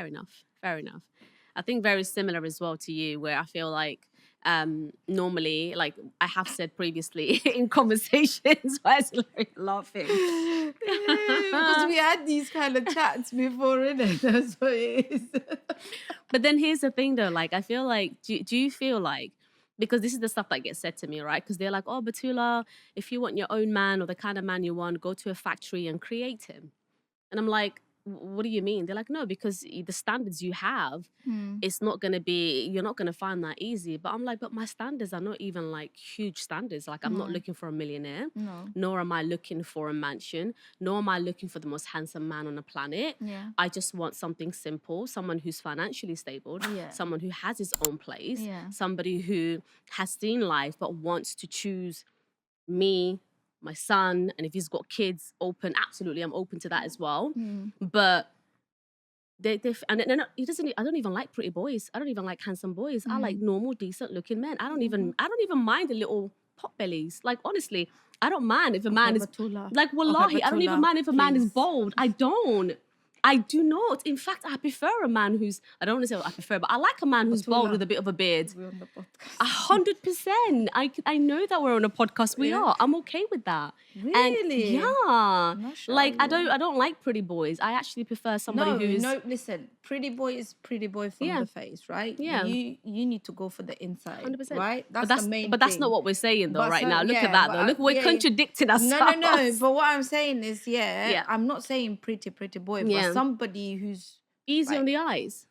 Fair enough. Fair enough. I think very similar as well to you, where I feel like normally, like I have said previously in conversations, why is Larry laughing? Because we had these kind of chats before, innit? That's what it is. But then here's the thing though, like I feel like, do you feel like, because this is the stuff that gets said to me, right? Because they're like, oh, Batula, if you want your own man or the kind of man you want, go to a factory and create him. And I'm like, what do you mean? They're like, no, because the standards you have, it's not going to be, you're not going to find that easy. But I'm like, but my standards are not even like huge standards. Like, I'm not looking for a millionaire, nor am I looking for a mansion, nor am I looking for the most handsome man on the planet. I just want something simple, someone who's financially stable, someone who has his own place, somebody who has seen life but wants to choose me, my son, and if he's got kids, absolutely, I'm open to that as well. But he doesn't. I don't even like pretty boys. I don't even like handsome boys. I like normal, decent looking men. I don't even mind the little pot bellies. Like honestly, I don't mind if a man is like wallahi. I don't even mind if a man is bold. I do not. In fact, I prefer a man who's, I don't want to say what I prefer, but I like a man who's bold with a bit of a beard. We're on the podcast. 100%. I know that we're on a podcast. We are. I'm okay with that. Really? And yeah. Like I don't like pretty boys. I actually prefer somebody who's listen, pretty boy is pretty boy from the face, right? Yeah. You need to go for the inside. 100%. Right? That's the main But that's thing. not what we're saying though right now. Look yeah, at that though. Look, we're contradicting ourselves. No. But what I'm saying is, I'm not saying pretty boy, but somebody who's easy on the eyes.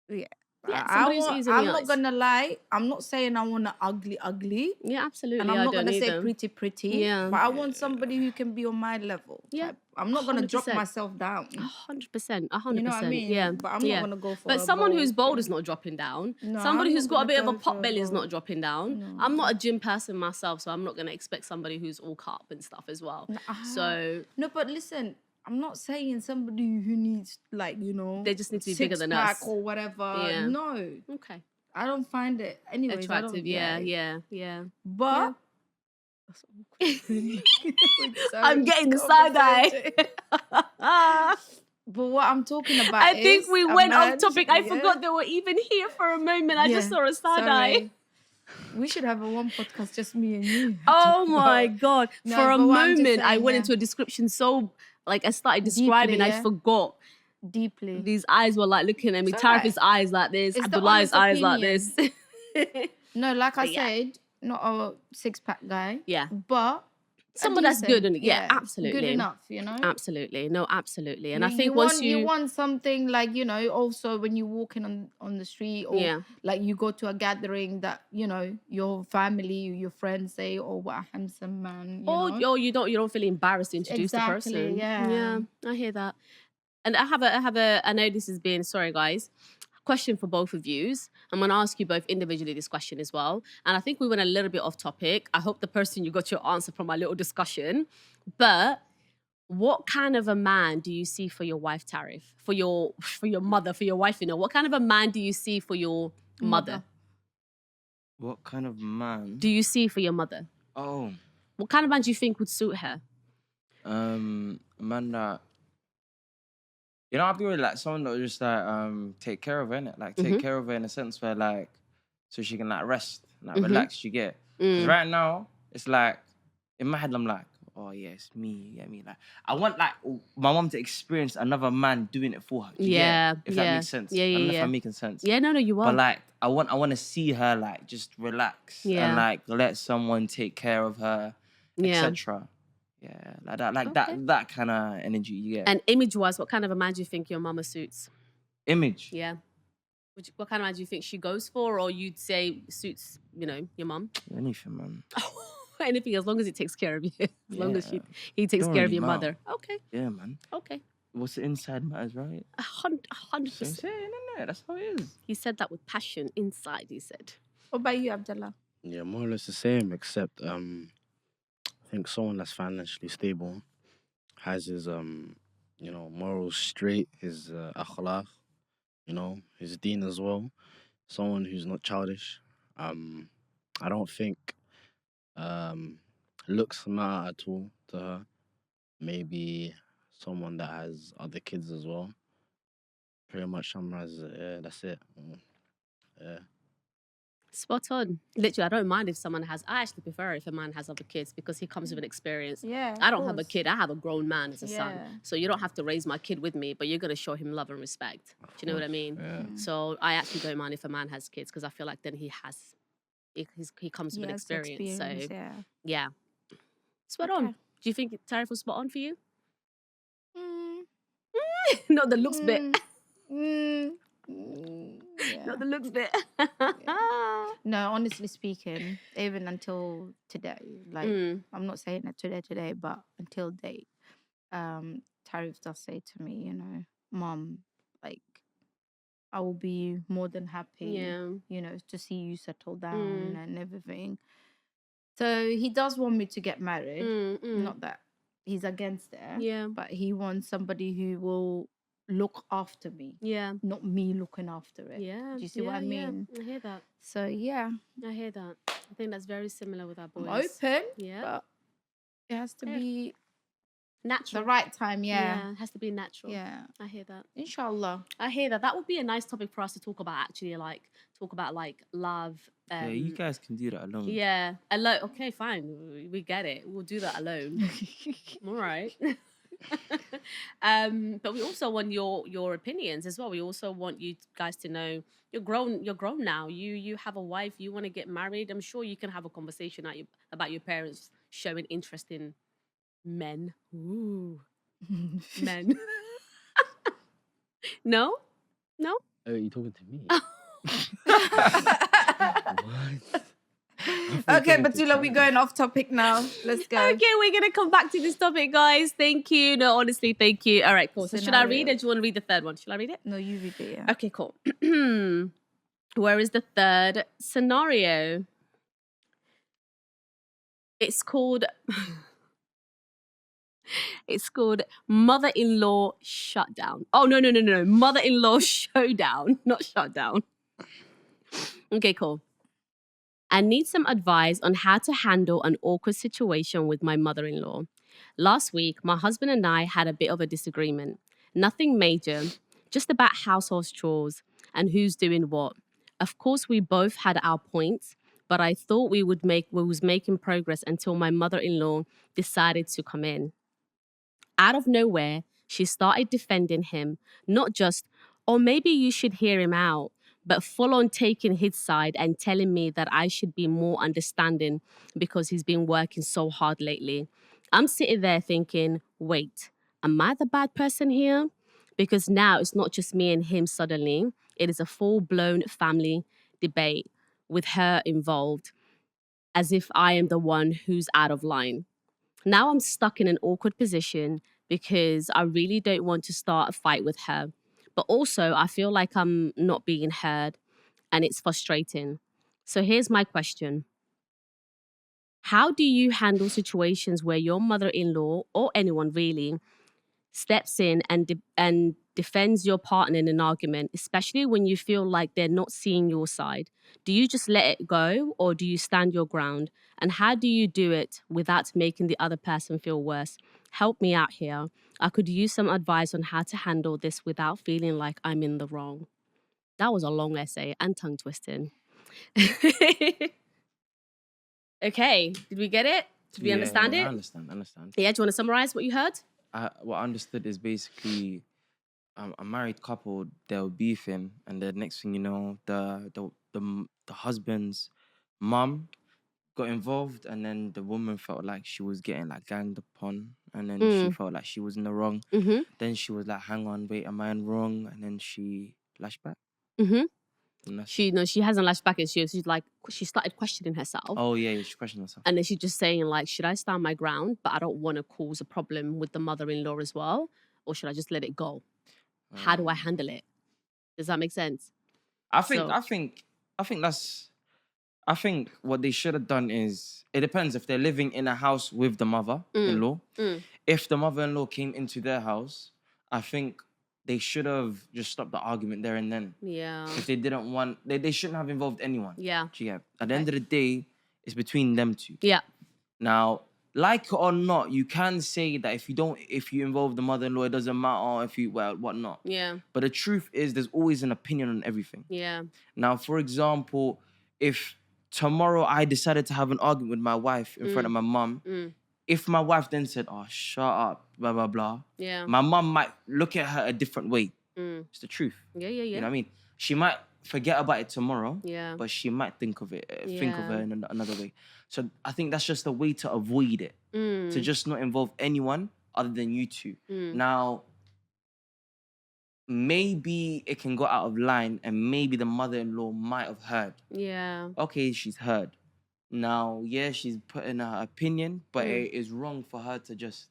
Yeah. Somebody who's easy on the eyes. I'm not gonna lie. I'm not saying I want an ugly. Yeah, absolutely. And I'm not gonna say pretty. Yeah. But I want somebody who can be on my level. Yeah. I'm not gonna drop myself down. 100%. 100%. You know what I mean? Yeah. But I'm not gonna go for. But someone who's bold is not dropping down. No, somebody who's got a bit of a pot belly is not dropping down. No. I'm not a gym person myself, so I'm not gonna expect somebody who's all cut up and stuff as well. So no, but listen. I'm not saying somebody who needs, like, they just need to be bigger than us or whatever. Yeah. No. Okay. I don't find it attractive. Yeah. But I'm getting the side eye. But what I'm talking about I think we went off topic. I forgot they were even here for a moment. I just saw a side eye. We should have a one podcast, just me and you. Oh my God. For a moment, I went into a description so, like, I started describing, deeply, I forgot. Deeply. These eyes were like looking at me. Tariq's eyes like this. Abdullah's eyes like this. No, like I said, not a six-pack guy. Yeah. But someone that's good. And yeah, absolutely. Good enough, Absolutely. No, absolutely. And I think once you want something like, also when you're walking on the street or like you go to a gathering that, your family, your friends say, oh, what a handsome man. Or you don't feel embarrassed to introduce the person. Yeah, I hear that. And I know this has been, sorry guys, question for both of you. I'm going to ask you both individually this question as well. And I think we went a little bit off topic. I hope the person you got your answer from my little discussion. But what kind of a man do you see for your wife, Tarif? For your mother, for your wife, what kind of a man do you see for your mother? What kind of man do you see for your mother? Oh. What kind of man do you think would suit her? A man that, I'll be really like someone that will just like take care of her, innit? Like take care of her in a sense where like so she can like rest, like relax, you get. Because right now, it's like in my head I'm like, oh yeah, it's me, you get me? Like I want like my mom to experience another man doing it for her. If that makes sense. Yeah, I don't know if I'm making sense. Yeah, no, you are. But like I want to see her like just relax and like let someone take care of her, etc. Yeah, like that kind of energy you get. And image-wise, what kind of a man do you think your mama suits? Image? Yeah. What kind of man do you think she goes for, or you'd say suits, your mum? Anything, man. Anything, as long as it takes care of you. As long as he takes care of your mother. Okay. Yeah, man. Okay. What's the inside matters, right? 100%. That's how it is. He said that with passion inside, he said. What about you, Abdullah? Yeah, more or less the same, except I think someone that's financially stable has his morals straight, his akhlaq, his deen as well. Someone who's not childish. I don't think looks matter at all to her. Maybe someone that has other kids as well. Pretty much summarize it. Yeah, that's it. Yeah. Spot on. Literally, I don't mind if someone has. I actually prefer if a man has other kids because he comes with an experience. Yeah, I of don't have a course. kid. I have a grown man as a son. Yeah. So you don't have to raise my kid with me, but you're gonna show him love and respect. Do you know what I mean? Yeah. So I actually don't mind if a man has kids because I feel like then he comes with an Yes, experience. So yeah. yeah, spot on. Do you think Tariff was spot on for you? Not the looks bit. Yeah. Not the looks bit. No, honestly speaking, even until today, like I'm not saying that today, but until date, Tariff does say to me, you know, Mom, like I will be more than happy, you know, to see you settle down and everything. So he does want me to get married. Not that he's against it, but he wants somebody who will look after me. Yeah. Not me looking after it. Yeah. Do you see what I mean? Yeah. I hear that. So yeah. I hear that. I think that's very similar with our boys. I'm open. Yeah. But it has to be natural. the right time, Yeah, it has to be natural. Yeah. I hear that. Inshallah. I hear that. That would be a nice topic for us to talk about, actually, like talk about like love. Yeah, you guys can do that alone. Yeah. Alone. Okay, fine. We get it. We'll do that alone. All right. But we also want your opinions as well. We also want you guys to know you're grown now. You have a wife, you want to get married. I'm sure you can have a conversation about your parents showing interest in men. Ooh. Men. No? Oh, are you talking to me? What? Okay, Batula, we're going off topic now. Let's go. Okay, we're going to come back to this topic, guys. Thank you. No, honestly, thank you. All right, cool. So should I read it? Do you want to read the third one? Should I read it? No, you read it, yeah. Okay, cool. Where is the third scenario? It's called Mother-in-Law Shutdown. Oh, no. Mother-in-Law Showdown, not shutdown. Okay, cool. I need some advice on how to handle an awkward situation with my mother-in-law. Last week, my husband and I had a bit of a disagreement. Nothing major, just about household chores and who's doing what. Of course, we both had our points, but I thought we was making progress until my mother-in-law decided to come in. Out of nowhere, she started defending him, not just, or maybe you should hear him out, but full on taking his side and telling me that I should be more understanding because he's been working so hard lately. I'm sitting there thinking, wait, am I the bad person here? Because now it's not just me and him suddenly. It is a full-blown family debate with her involved, as if I am the one who's out of line. Now I'm stuck in an awkward position because I really don't want to start a fight with her. But also, I feel like I'm not being heard and it's frustrating. So here's my question. How do you handle situations where your mother-in-law or anyone really steps in and defends your partner in an argument, especially when you feel like they're not seeing your side? Do you just let it go or do you stand your ground? And how do you do it without making the other person feel worse? Help me out here. I could use some advice on how to handle this without feeling like I'm in the wrong. That was a long essay and tongue twisting. Okay, did we get it? Did we understand it? I understand. Yeah, do you want to summarize what you heard? What I understood is basically a married couple, they were beefing, and the next thing you know, the husband's mum got involved, and then the woman felt like she was getting like ganged upon, and then she felt like she was in the wrong. Then she was like, hang on, wait, am I in wrong? And then she lashed back. She hasn't lashed back. She started questioning herself. Oh yeah, she questioned herself. And then she's just saying like, should I stand my ground, but I don't want to cause a problem with the mother-in-law as well, or should I just let it go? How do I handle it? Does that make sense? I think what they should have done is, it depends if they're living in a house with the mother-in-law. If the mother-in-law came into their house, I think they should have just stopped the argument there and then. Yeah. If they didn't want, they shouldn't have involved anyone. Yeah. At the end of the day, it's between them two. Yeah. Now, like it or not, you can say that if you involve the mother-in-law, it doesn't matter if you, well, whatnot. Yeah. But the truth is, there's always an opinion on everything. Yeah. Now, for example, if tomorrow I decided to have an argument with my wife in front of my mum, if my wife then said, "Oh, shut up," blah blah blah, Yeah. my mum might look at her a different way. It's the truth. Yeah. Yeah. You Yeah. know what I mean? She might forget about it tomorrow, Yeah. but she might think of her Yeah. in another way. So I think that's just a way to avoid it, to just not involve anyone other than you two. Now, maybe it can go out of line, and maybe the mother-in-law might have heard. Yeah. Okay, she's heard. Now, yeah, she's put in her opinion, but it is wrong for her to just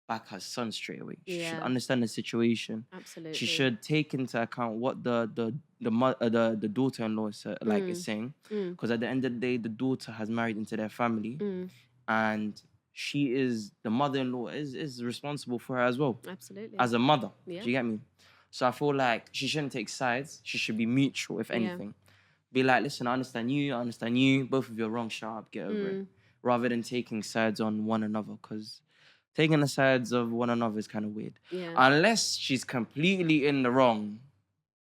back her son straight away. She should Yeah. understand the situation. Absolutely. She should take into account what the daughter-in-law is is saying, because at the end of the day, the daughter has married into their family, and she is the mother-in-law is responsible for her as well. Absolutely. As a mother, Yeah. do you get me? So I feel like she shouldn't take sides. She should be mutual, if anything. Be like, listen, I understand you. Both of you are wrong. Shut up, get over it. Rather than taking sides on one another, because taking the sides of one another is kind of weird. Yeah. Unless she's completely in the wrong,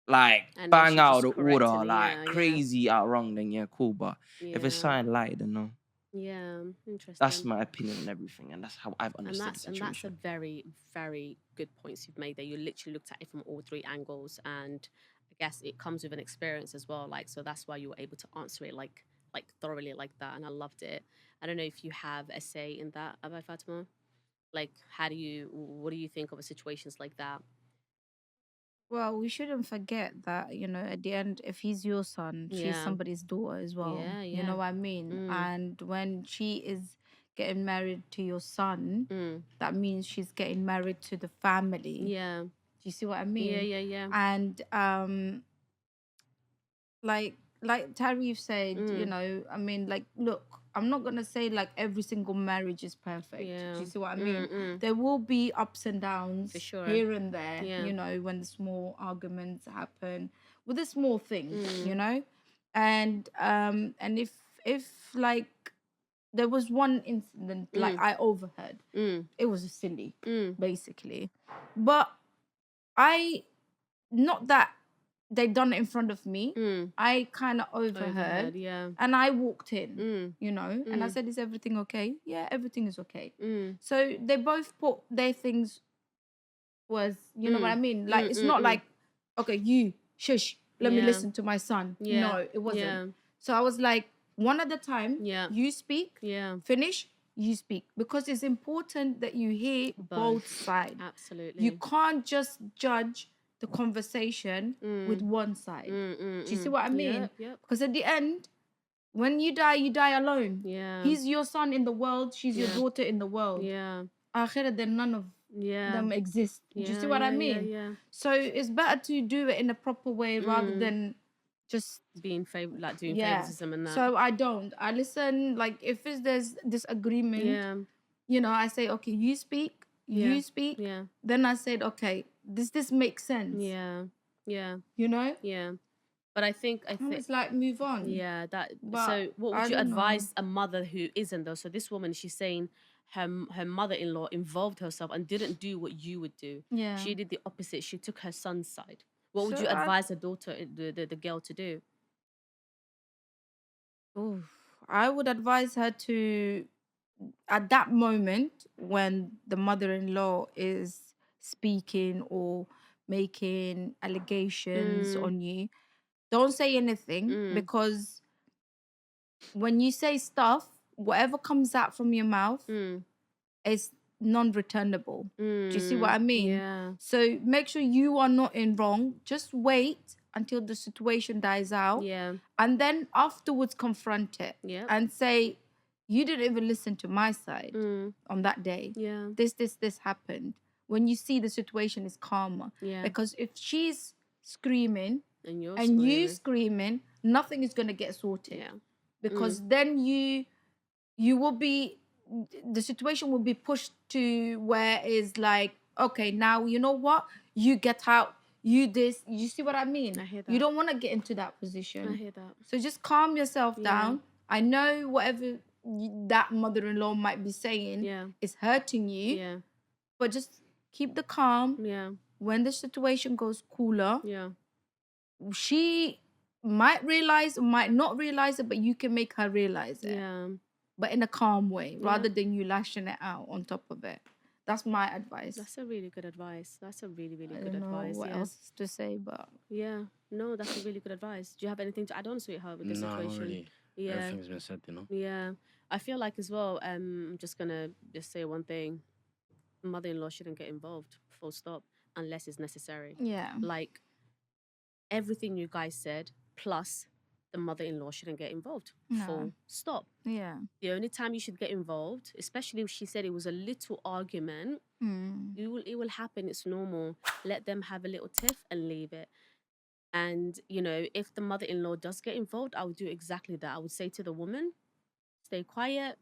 like And then bang she out of just the order, corrected it, like yeah, crazy out wrong, then yeah, cool. But if it's Yeah. something light, then no. Yeah. Interesting. That's my opinion on everything, and that's how I've and understood the that's a situation. very, very good points you've made there. You literally looked at it from all three angles, and I guess it comes with an experience as well. Like, so that's why you were able to answer it like thoroughly like that, and I loved it. I don't know if you have a say in that, Abai Fatima. Like, what do you think of situations like that? Well, we shouldn't forget that, at the end, if he's your son, she's Yeah. somebody's daughter as well. Yeah, You know yeah. what I mean? And when she is getting married to your son, that means she's getting married to the family. Yeah. Do you see what I mean? Yeah, yeah, yeah. And like Tarif said, I mean, like, look, I'm not gonna say like every single marriage is perfect. Yeah. Do you see what I mean? There will be ups and downs For sure. here and there, Yeah. when the small arguments happen with the small things, and if like there was one incident like I overheard, it was silly, basically, but not that they done it in front of me. I kind of overheard, yeah. and I walked in, and I said, "Is everything okay?" Yeah, everything is okay. So they both put their things was, you know what I mean? Like, it's not like, okay, you shush, let me Yeah. listen to my son. Yeah. No, it wasn't. Yeah. So I was like, one at a time. Yeah. You speak. Yeah. Finish. You speak, because it's important that you hear both sides. Absolutely. You can't just judge the conversation with one side. Do you see what I mean? Yeah. Because at the end, when you die alone. Yeah. He's your son in the world. She's your Yeah. daughter in the world. Yeah. Akhirah, then none of Yeah. them exist. Do you Yeah, see what I yeah, mean? Yeah. So it's better to do it in a proper way rather than just doing favoritism and that. So I don't. I listen. Like, if there's disagreement, yeah. I say, okay, you speak. You speak. Yeah. Then I said, okay, this makes sense. Yeah. Yeah. Yeah. But I think It's like, move on. yeah, But so what I would you don't know. advise a mother who isn't though? So this woman, she's saying her mother-in-law involved herself and didn't do what you would do. Yeah. She did the opposite. She took her son's side. What would So you advise her daughter, the girl, to do? Oof. I would advise her to, at that moment when the mother-in-law is speaking or making allegations on you, don't say anything, because when you say stuff, whatever comes out from your mouth is non-returnable. Do you see what I mean? Yeah. So make sure you are not in wrong. Just wait until the situation dies out. Yeah. And then afterwards confront it. Yeah. And say, you didn't even listen to my side on that day. Yeah. This happened. When you see the situation is calmer. Yeah. Because if she's screaming And you're and you screaming, nothing is going to get sorted. Yeah. Because then you will be, the situation will be pushed to where it's like, okay, now you know what? You get out. You this. You see what I mean? I hear that. You don't want to get into that position. I hear that. So just calm yourself down. I know whatever that mother-in-law might be saying is hurting you. Yeah. But just keep the calm. Yeah. When the situation goes cooler, Yeah. she might realize or might not realize it, but you can make her realize it. Yeah. But in a calm way, rather than you lashing it out on top of it. That's my advice. That's a really good advice. That's a really, really I good don't know advice. what else to say, but yeah. No, that's a really good advice. Do you have anything to add on, sweetheart, with the No, situation? not really. Yeah. Everything's been said, you know. Yeah. I feel like as well, I'm just gonna just say one thing. Mother-in-law shouldn't get involved, full stop, unless it's necessary. yeah. Like everything you guys said, plus the mother-in-law shouldn't get involved. No. Full stop. Yeah. The only time you should get involved, especially if she said it was a little argument, it will happen. It's normal. Let them have a little tiff and leave it. And, you know, if the mother-in-law does get involved, I would do exactly that. I would say to the woman, stay quiet,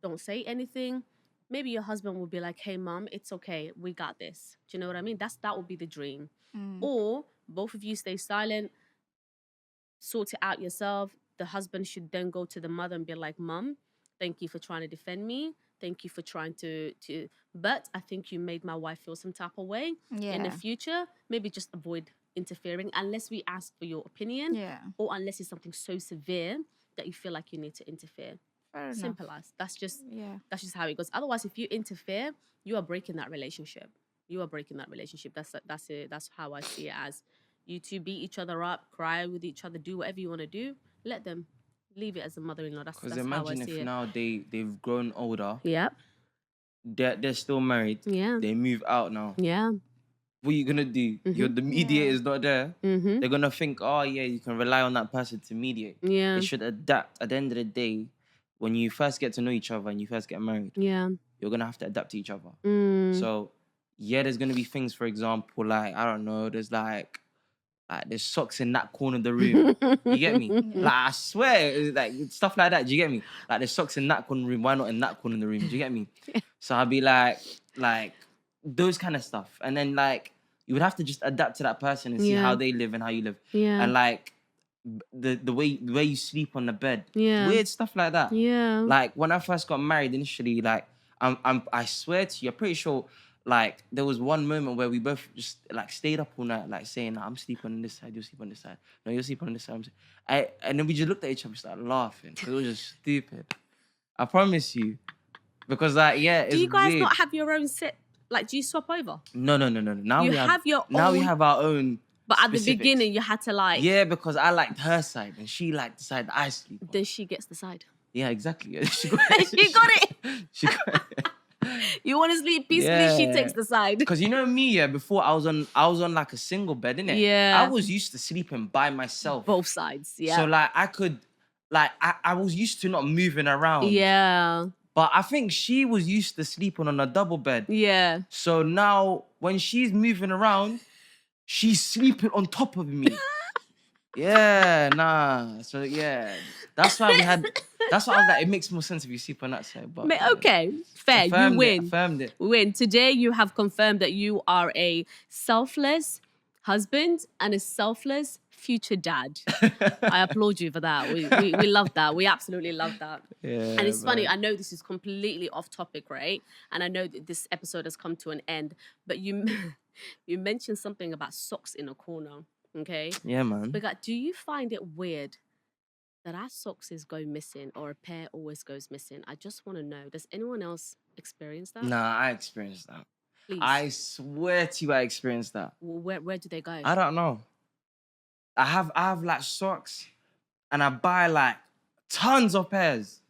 don't say anything. Maybe your husband will be like, hey, mom, it's okay. We got this. Do you know what I mean? That would be the dream. Or both of you stay silent, sort it out yourself. The husband should then go to the mother and be like, mom, thank you for trying to defend me. Thank you for trying to but I think you made my wife feel some type of way. In the future, maybe just avoid interfering unless we ask for your opinion. Or unless it's something so severe that you feel like you need to interfere. Simple as. That's just how it goes. Otherwise, if you interfere, you are breaking that relationship. That's it. That's how I see it as. You two beat each other up, cry with each other, do whatever you want to do. Let them. Leave it as a mother-in-law. That's how I see it. Because imagine if now they've grown older. Yep. They're still married. Yeah. They move out now. Yeah. What are you gonna do? The mediator is not there. They're gonna think, oh yeah, you can rely on that person to mediate. Yeah. They should adapt. At the end of the day, when you first get to know each other and you first get married, you're gonna have to adapt to each other. So there's gonna be things, for example, like I don't know, there's socks in that corner of the room. You get me? Like I swear, like stuff like that. Do you get me? Like there's socks in that corner of the room. Why not in that corner of the room? Do you get me? So I'll be like those kind of stuff, and then like you would have to just adapt to that person and see how they live and how you live, and like the way you sleep on the bed, weird stuff like that. Like when I first got married initially, like I swear to you, I'm pretty sure. Like there was one moment where we both just like stayed up all night, like saying, "I'm sleeping on this side, you sleep on this side. No, you're sleeping on this side." And then we just looked at each other and started laughing because it was just stupid. I promise you, because like do you guys weird. not have your own set? Like, do you swap over? No. Now you we have your now own, we have our own. But at the specifics. beginning, you had to like. Yeah, because I liked her side and she liked the side that I sleep on. Then she gets the side. Yeah, exactly. She got it. She got it. You want to sleep peacefully, she takes the side. Because you know me, before I was on like a single bed, innit? Yeah. I was used to sleeping by myself. Both sides, yeah. So like I could, like I was used to not moving around. Yeah. But I think she was used to sleeping on a double bed. Yeah. So now when she's moving around, she's sleeping on top of me. Yeah, nah. So yeah, that's why that's why I was like, it makes more sense if you sleep on that side. But okay, fair. You win. Affirmed it. Win. Today you have confirmed that you are a selfless husband and a selfless future dad. I applaud you for that. We love that. We absolutely love that. Yeah, and it's funny, I know this is completely off topic, right? And I know that this episode has come to an end, but you mentioned something about socks in a corner. Okay. Yeah, man. But do you find it weird that our socks go missing or a pair always goes missing? I just want to know. Does anyone else experience that? Nah, I experienced that. Please. I swear to you, I experienced that. Well, where do they go? I don't know. I have like socks, and I buy like tons of pairs,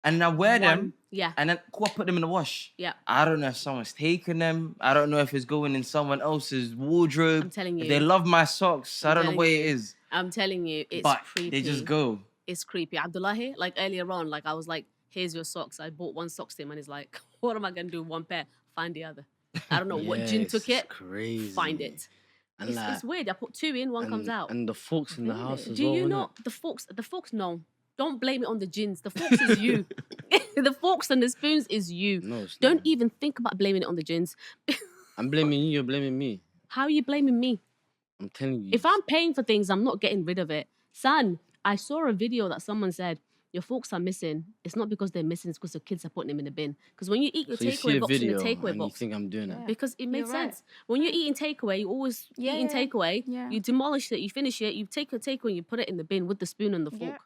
and I wear them. Yeah. And then I put them in the wash. Yeah. I don't know if someone's taken them. I don't know if it's going in someone else's wardrobe. I'm telling you. If they love my socks. I don't know what it is. I'm telling you, it's but creepy. They just go. It's creepy. Abdullahi, like earlier on, like I was like, here's your socks. I bought one socks to him and he's like, what am I going to do with one pair? Find the other. I don't know what jinn took it. Crazy. Find it. And it's weird. I put two in, one comes out. And the forks in the house as well. Do you not? The forks, no. Don't blame it on the jinns. The forks is you. The forks and the spoons is you. No, it's Don't not. even think about blaming it on the jinns. I'm blaming you, you're blaming me. How are you blaming me? I'm telling you. If I'm paying for things, I'm not getting rid of it. Son, I saw a video that someone said, your forks are missing, it's not because they're missing, it's because the kids are putting them in the bin. Because when you eat your So you see takeaway a box in the video takeaway and you box, think I'm doing it. Yeah. because it makes You're right. sense. When you're eating takeaway, you always eating takeaway, Yeah. you demolish it, you finish it, you take your takeaway and you put it in the bin with the spoon and the fork. Yeah.